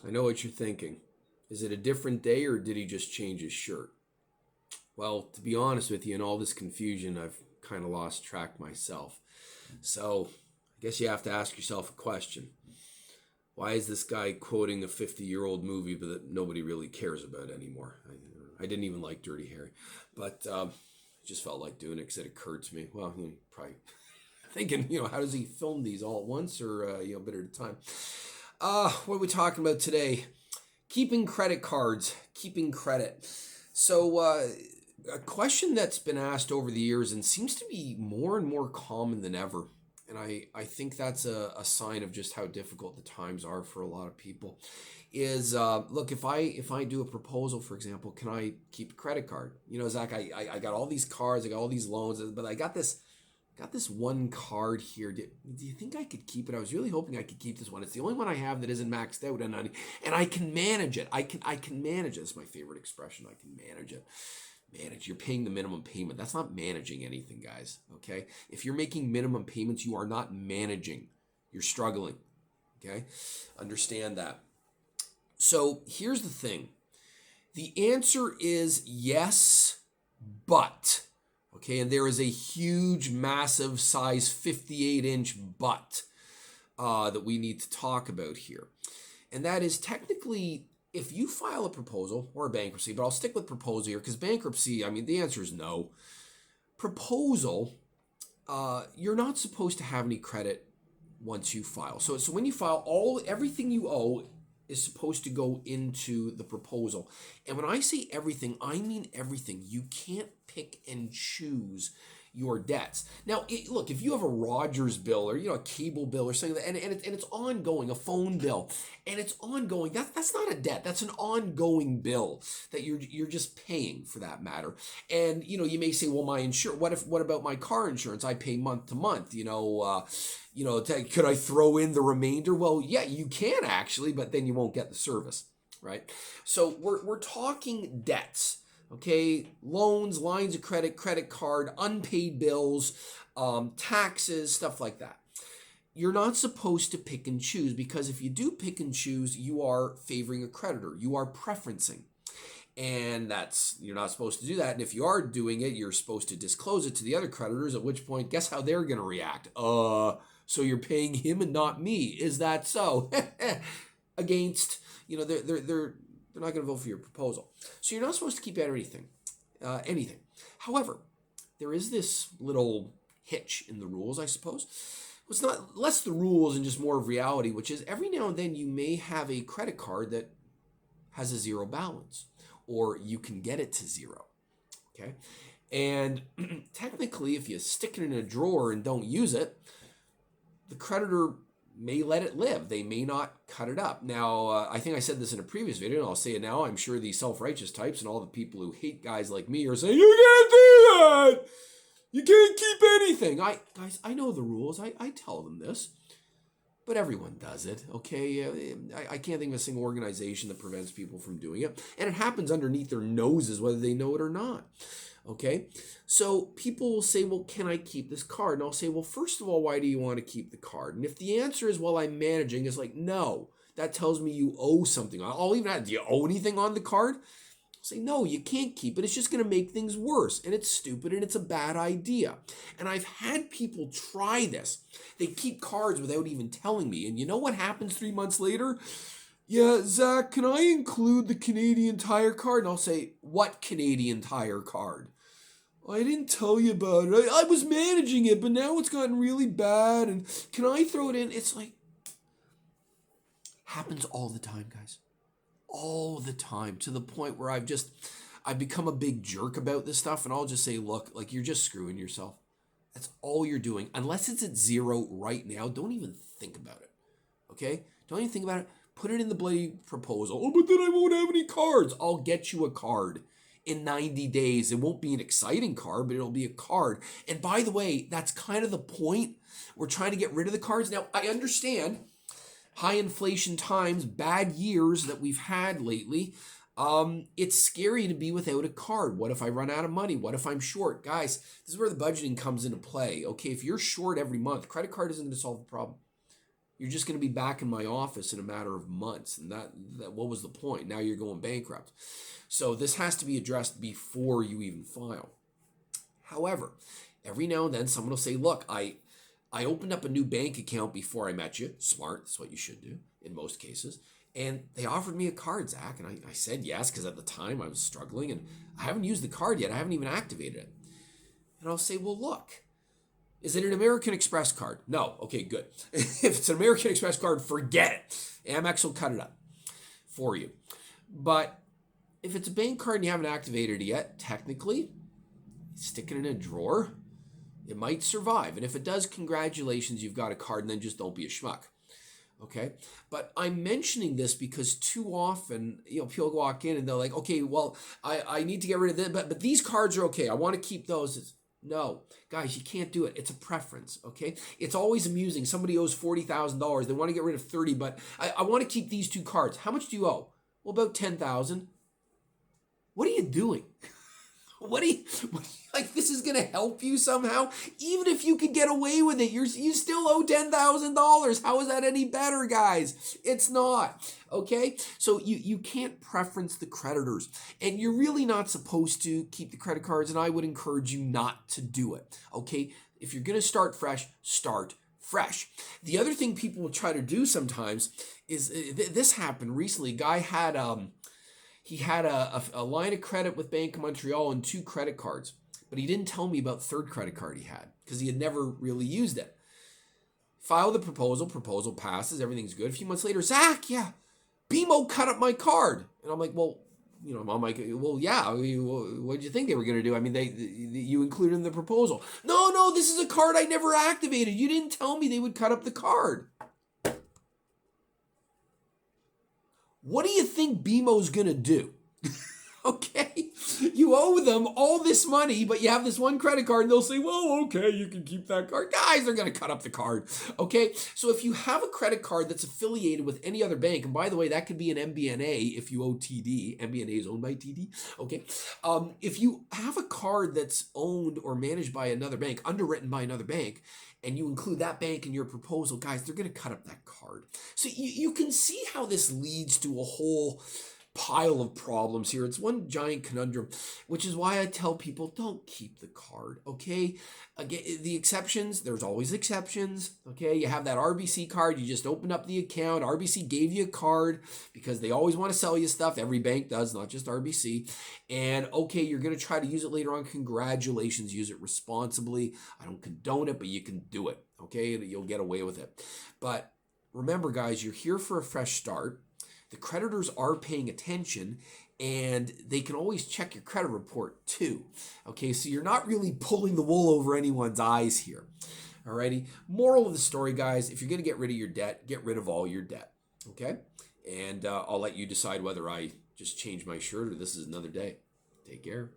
I know what you're thinking. Is it a different day or did he just change his shirt? Well, to be honest with you, in all this confusion, I've kind of lost track myself. So I guess you have to ask yourself a question. Why is this guy quoting a 50-year-old movie that nobody really cares about anymore? I didn't even like Dirty Harry, but I just felt like doing it because it occurred to me. Well, probably thinking, how does he film these all at once or, a bit at a time? What are we talking about today? Keeping credit cards, keeping credit. So, a question that's been asked over the years and seems to be more and more common than ever. And I think that's a sign of just how difficult the times are for a lot of people. Is look, if I do a proposal, for example, can I keep a credit card? Zach, I got all these cards, I got all these loans, but I got this one card here. Do you think I could keep it? I was really hoping I could keep this one. It's the only one I have that isn't maxed out, and I can manage it. I can manage it. That's my favorite expression. I can manage it. Manage. You're paying the minimum payment. That's not managing anything, guys. Okay. If you're making minimum payments, you are not managing. You're struggling. Okay. Understand that. So here's the thing. The answer is yes, but. Okay, and there is a huge, massive size 58-inch but that we need to talk about here. And that is technically, if you file a proposal or a bankruptcy, but I'll stick with proposal here because bankruptcy, the answer is no. Proposal, you're not supposed to have any credit once you file. So when you file, everything you owe is supposed to go into the proposal. And when I say everything, I mean everything. You can't pick and choose your debts. Now, look, if you have a Rogers bill or a cable bill or something, and it's ongoing, a phone bill, and it's ongoing, that's not a debt. That's an ongoing bill that you're just paying for that matter. And you may say, well, my insurance. What about my car insurance? I pay month to month. Could I throw in the remainder? Well, yeah, you can actually, but then you won't get the service, right? So we're talking debts. Okay, loans, lines of credit, credit card, unpaid bills, taxes, stuff like that. You're not supposed to pick and choose because if you do pick and choose, you are favoring a creditor. You are preferencing. And you're not supposed to do that. And if you are doing it, you're supposed to disclose it to the other creditors, at which point, guess how they're going to react? So you're paying him and not me. Is that so? Against, they're not going to vote for your proposal. So you're not supposed to keep anything. However, there is this little hitch in the rules, I suppose. It's not less the rules and just more of reality, which is every now and then you may have a credit card that has a zero balance, or you can get it to zero. Okay? And technically, if you stick it in a drawer and don't use it, the creditor may let it live. They may not cut it up. Now, I think I said this in a previous video, and I'll say it now. I'm sure the self-righteous types and all the people who hate guys like me are saying, you can't do that! You can't keep anything. Guys, I know the rules. I tell them this. But everyone does it, okay? I can't think of a single organization that prevents people from doing it. And it happens underneath their noses, whether they know it or not. Okay, so people will say, well, can I keep this card? And I'll say, well, first of all, why do you want to keep the card? And if the answer is, well, I'm managing, it's like, no, that tells me you owe something. I'll even ask, do you owe anything on the card? I'll say, no, you can't keep it. It's just going to make things worse. And it's stupid and it's a bad idea. And I've had people try this. They keep cards without even telling me. And you know what happens 3 months later? Yeah, Zach, can I include the Canadian Tire card? And I'll say, what Canadian Tire card? I didn't tell you about it. I was managing it, but now it's gotten really bad. And can I throw it in? It's like, happens all the time, guys. All the time, to the point where I've become a big jerk about this stuff. And I'll just say, look, like you're just screwing yourself. That's all you're doing. Unless it's at zero right now, don't even think about it. Okay? Don't even think about it. Put it in the bloody proposal. Oh, but then I won't have any cards. I'll get you a card in 90 days. It won't be an exciting card, but it'll be a card. And by the way, that's kind of the point. We're trying to get rid of the cards. Now, I understand high inflation times, bad years that we've had lately. It's scary to be without a card. What if I run out of money? What if I'm short? Guys, this is where the budgeting comes into play. Okay, if you're short every month, credit card isn't going to solve the problem. You're just going to be back in my office in a matter of months. And that what was the point? Now you're going bankrupt. So this has to be addressed before you even file. However, every now and then someone will say, look, I opened up a new bank account before I met you. Smart. That's what you should do in most cases. And they offered me a card, Zach. And I said yes, because at the time I was struggling and I haven't used the card yet. I haven't even activated it. And I'll say, well, look, is it an American Express card? No. Okay, good. If it's an American Express card, forget it. Amex will cut it up for you. But if it's a bank card and you haven't activated it yet, technically, stick it in a drawer. It might survive. And if it does, congratulations, you've got a card, and then just don't be a schmuck. Okay? But I'm mentioning this because too often, people walk in and they're like, okay, well, I need to get rid of this, but these cards are okay. I want to keep those. No, guys, you can't do it. It's a preference, okay? It's always amusing. Somebody owes $40,000. They want to get rid of 30, but I want to keep these two cards. How much do you owe? Well, about 10,000. What are you doing? What like, this is going to help you somehow? Even if you could get away with it, you still owe $10,000. How is that any better, guys? It's not, okay? So you can't preference the creditors, and you're really not supposed to keep the credit cards, and I would encourage you not to do it, okay? If you're going to start fresh, start fresh. The other thing people will try to do sometimes is, this happened recently. A guy had... He had a line of credit with Bank of Montreal and 2 credit cards, but he didn't tell me about the 3rd credit card he had because he had never really used it. File the proposal passes, everything's good. A few months later, Zach, yeah, BMO cut up my card. And I'm like, well, I'm like, well, yeah, what did you think they were going to do? I mean, you included in the proposal. No, this is a card I never activated. You didn't tell me they would cut up the card. What do you think BMO's going to do? Okay? You owe them all this money, but you have this one credit card, and they'll say, well, okay, you can keep that card. Guys, they're going to cut up the card. Okay? So if you have a credit card that's affiliated with any other bank, and by the way, that could be an MBNA if you owe TD. MBNA is owned by TD. Okay? If you have a card that's owned or managed by another bank, underwritten by another bank, and you include that bank in your proposal, guys, they're going to cut up that card. So you can see how this leads to a whole pile of problems here. It's one giant conundrum, which is why I tell people, don't keep the card, okay? Again, the exceptions, there's always exceptions, okay? You have that RBC card, you just opened up the account, RBC gave you a card because they always want to sell you stuff. Every bank does, not just RBC. And okay, you're going to try to use it later on. Congratulations, use it responsibly. I don't condone it, but you can do it, okay? You'll get away with it. But remember, guys, you're here for a fresh start. The creditors are paying attention, and they can always check your credit report too. Okay, so you're not really pulling the wool over anyone's eyes here. Alrighty, moral of the story, guys, if you're going to get rid of your debt, get rid of all your debt. Okay, and I'll let you decide whether I just change my shirt or this is another day. Take care.